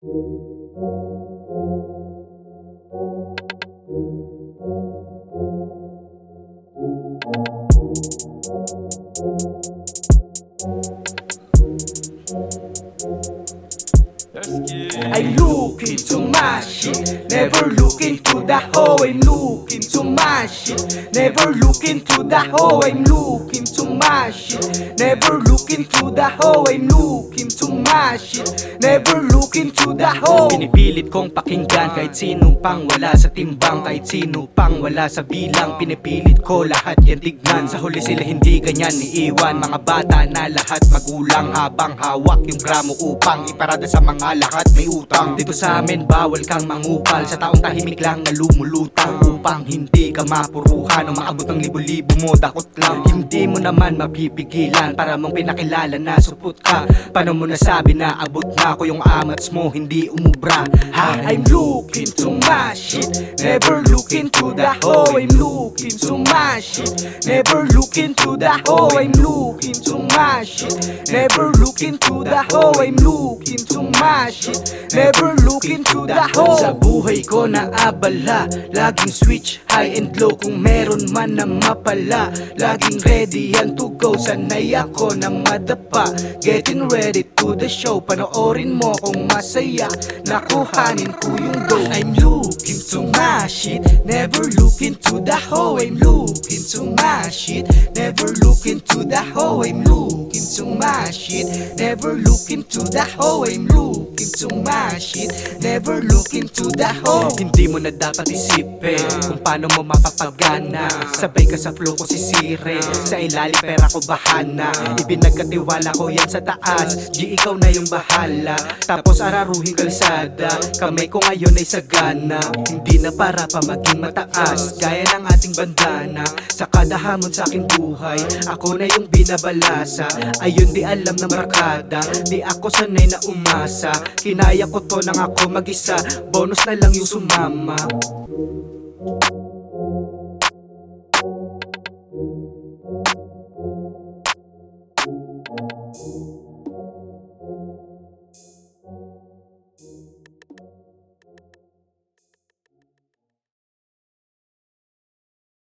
I'm looking to my shit, never looking to the hole. I'm looking to my shit, never looking to the hole. I'm looking to my shit, never looking to the hole. I'm looking to my shit, never looking to the hole. Pinipilit kong pakinggan kahit sino pang wala sa timbang, kahit sino pang wala sa bilang. Pinipilit ko lahat yan tignan, sa huli sila hindi ganyan iiwan. Mga bata na lahat magulang, habang hawak yung gramo upang iparada sa mga lahat may utang. Dito sa amin bawal kang mangupal, sa taong tahimik lang na lumulutang, upang hindi ka mapuruhan o maabot ng libo-libo mo dakot lang. Hindi mo naman mapipigilan para mong pinakilala na supot ka. Paano mo nasabi na abot na ko yung amats mo hindi umubra ha? I'm looking to my shit, never looking to the hole. I'm looking to my shit, never looking to the hole. I'm looking to my shit, never looking to the hole. I'm looking to my shit, never looking to the hole. Sa buhay ko na abala, laging switch high and low kung meron man na mapala. Laging ready yan to go, sanay ako na madapa. Getting ready to the show, panoorin mo kung masaya, nakuhanin ko yung go. I'm looking to my shit, never looking to the hole. I'm looking to my shit, never looking to the hole. I'm looking to my shit, never looking to the hole. I'm looking to my shit, never looking to the hole. Hindi mo na dapat isipin kung paano mo mapapagana, sabay ka sa flow ko sisire, sa ilalim pera ko bahana. Ibinagkatiwala ko yan sa taas, G ikaw na yung bahala. Tapos araruhin kalsada, kamay ko ngayon ay sagana. Hindi na para pa maging mataas, gaya ng ating bandana. Sa kada hamon sa aking buhay, ako na yung binabalasa. Ayun di alam ng barkada, di ako sanay na umasa. Kinaya ko to nang ako mag-isa, bonus na lang yung sumama.